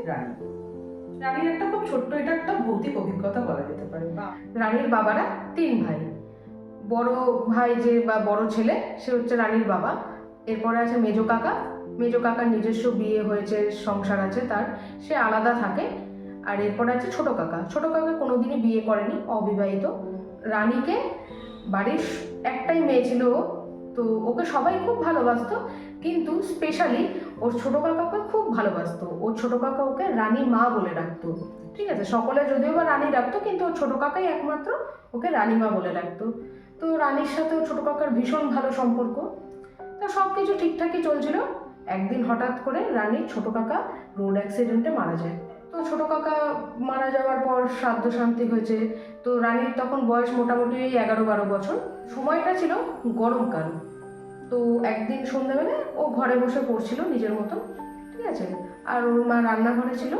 রানী। রানীর একটা খুব ছোট্ট, এটা একটা ভৌতিক অভিজ্ঞতা বলা যেতে পারে। রানীর বাবারা 3 ভাই। বড় ভাই যে বা বড় ছেলে সে হচ্ছে রানীর বাবা। এরপরে আছে মেজো কাকা। মেজো কাকার নিজস্ব বিয়ে হয়েছে, সংসার আছে তার, সে আলাদা থাকে। আর এরপরে আছে ছোট কাকা। ছোট কাকা কোনোদিনই বিয়ে করেনি, অবিবাহিত। রানীকে বাড়ির একটাই মেয়ে ছিল ও, তো ওকে সবাই খুব ভালোবাসতো, কিন্তু স্পেশালি ওর ছোট কাকাকে খুব ভালোবাসতো। ওর ছোট কাকা ওকে রানী মা বলে ডাকতো। ঠিক আছে, সকলে যদিও বা রানী ডাকতো, কিন্তু ওর ছোট কাকাই একমাত্র ওকে রানীমা বলে ডাকতো। তো রানীর সাথে ওর ছোট কাকার ভীষণ ভালো সম্পর্ক। তো সব কিছু ঠিকঠাকই চলছিল। একদিন হঠাৎ করে রানীর ছোট কাকা রোড অ্যাক্সিডেন্টে মারা যায়। তো ছোট কাকা মারা যাওয়ার পর শ্রাদ্ধ শান্তি হয়েছে। তো রানীর তখন বয়স মোটামুটি 11-12 বছর। সময়টা ছিল গরমকাল। তো একদিন সন্ধ্যাবেলা ও ঘরে বসে পড়ছিল নিজের মতো, ঠিক আছে, আর ওর মা রান্নাঘরে ছিল।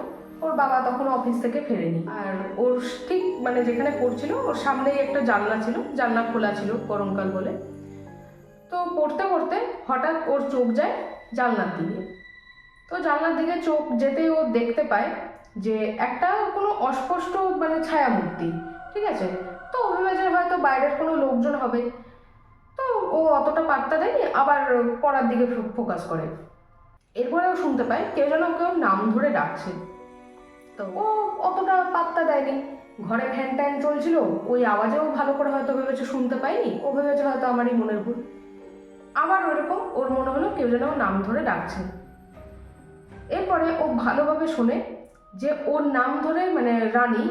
ওর বাবা তখন অফিস থেকে ফেরেনি। আর ওর ঠিক মানে যেখানে পড়ছিল ওর সামনেই একটা জানলা ছিল, জানলা খোলা ছিল গরমকাল বলে। তো পড়তে পড়তে হঠাৎ ওর চোখ যায় জানলার দিকে। তো জানলার দিকে চোখ যেতেই ও দেখতে পায় যে একটা কোনো অস্পষ্ট মানে ছায়ামূর্তি, ঠিক আছে। তো ও ভেবেছে হয়তো বাইরের কোনো লোকজন হবে। তো ও অতটা পাত্তা দেয়নি, আবার পড়ার দিকে ফোকাস করে। এরপরে ও শুনতে পায় কেউ যেন কেউ নাম ধরে ডাকছে। তো ও অতটা পাত্তা দেয়নি, ঘরে ফ্যান ট্যান চলছিল, ওই আওয়াজেও ভালো করে হয়তো ভেবেছে শুনতে পাইনি, ও ভেবেছে হয়তো আমারই মনের ভুল। আবার ওরকম ওর মনে হলো কেউ যেন নাম ধরে ডাকছে। এরপরে ও ভালোভাবে শোনে যে ওর নাম ধরে মানে রানী,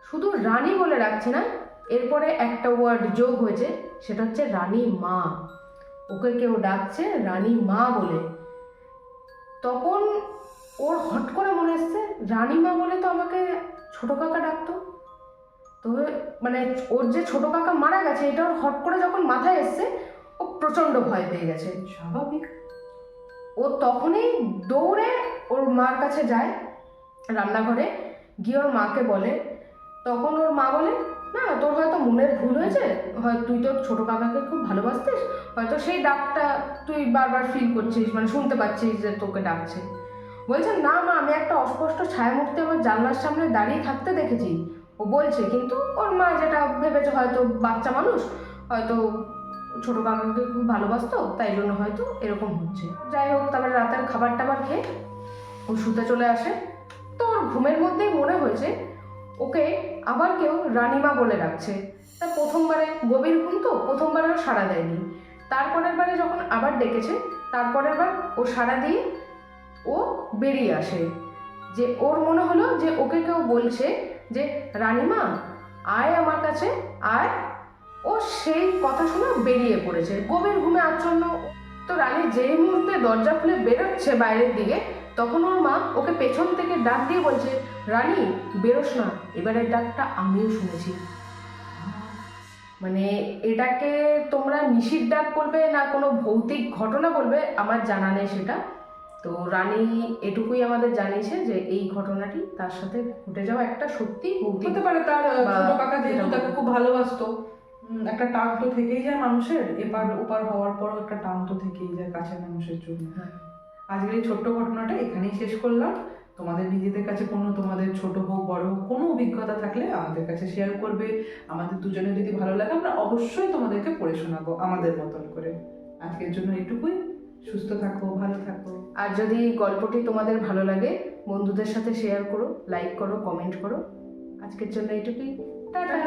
শুধু রানী বলে ডাকছে না, এরপরে একটা ওয়ার্ড যোগ হয়েছে, সেটা হচ্ছে রানী মা। ওকে কেউ ডাকছে রানী মা বলে। তখন ওর হট করে মনে এসছে রানী মা বলে তো আমাকে ছোট কাকা ডাকতো। তো মানে ওর যে ছোট কাকা মারা গেছে এটা ওর হট করে যখন মাথায় এসছে, ও প্রচণ্ড ভয় পেয়ে গেছে। স্বাভাবিক। ও তখনই দৌড়ে ওর মার কাছে যায়, রান্নাঘরে গিয়ে ওর মাকে বলে। তখন ওর মা বলে, না তোর হয়তো মনের ভুল হয়েছে, হয় তুই তোর ছোট কাকাকে খুব ভালোবাসতিস, হয়তো সেই ডাকটা তুই বারবার ফিল করছিস, মানে শুনতে পাচ্ছিস যে তোকে ডাকছে। বলছে না মা, আমি একটা অস্পষ্ট ছায়ামূর্তি আমার জানলার সামনে দাঁড়িয়ে থাকতে দেখেছি। ও বলছে, কিন্তু ওর মা যেটা ভেবেছে হয়তো বাচ্চা মানুষ, হয়তো ছোট কাকাকে খুব ভালোবাসতো, তাই জন্য হয়তো এরকম হচ্ছে। যাই হোক, তারপরে রাতের খাবার টাবার খেয়ে ও শুতে চলে আসে। তো ওর ঘুমের মধ্যেই মনে হয়েছে ওকে আবার কেউ রানীমা বলে ডাকছে। তা প্রথমবারে গভীর ঘুম, তো প্রথমবারে ও সাড়া দেয়নি। তারপরের বারে যখন আবার ডেকেছে, তারপরের বার ও সাড়া দিয়ে ও বেরিয়ে আসে। যে ওর মনে হলো যে ওকে কেউ বলছে যে রানীমা আয় আমার কাছে আয়। ও সেই কথা শুনে বেরিয়ে পড়েছে গভীর ঘুমে আচ্ছন্ন। তো রানী যেই মুহূর্তে দরজা খুলে বেরোচ্ছে বাইরের দিকে, তখন ওর মা ওকে পেছন থেকে ডাক দিয়ে বলছে, রানী বেরোস না, এবারের ডাকটা আমিও শুনেছি। মানে এটাকে তোমরা নিশির ডাক বলবে না কোনো ভৌতিক ঘটনা বলবে আমার জানা নেই সেটা। তো রানী এটুকুই আমাদের জানিয়েছে যে এই ঘটনাটি তার সাথে ঘটে যাওয়া একটা সত্যি ভৌতিক হতে পারে তার ছোট কাকা যেহেতু তাকে খুব ভালোবাসতো, একটা টান তো থেকেই যায় মানুষের, এপার ওপার হওয়ার পরও একটা টান তো থেকেই যায় কাছের মানুষের জন্য। হ্যাঁ। আজকের এই ছোট্ট ঘটনাটা এখানেই শেষ করলাম। তোমাদের নিজেদের কাছে কোনো, তোমাদের ছোট হোক বড় হোক, কোনো অভিজ্ঞতা থাকলে আমাদের কাছে শেয়ার করবে। আমাদের দুজনের যদি ভালো লাগে আমরা অবশ্যই তোমাদেরকে পড়ে শোনাবো আমাদের মতন করে। আজকের জন্য এটুকুই। সুস্থ থাকো, ভালো থাকো। আর যদি গল্পটি তোমাদের ভালো লাগে বন্ধুদের সাথে শেয়ার করো, লাইক করো, কমেন্ট করো। আজকের জন্য এইটুকুই, টাটা।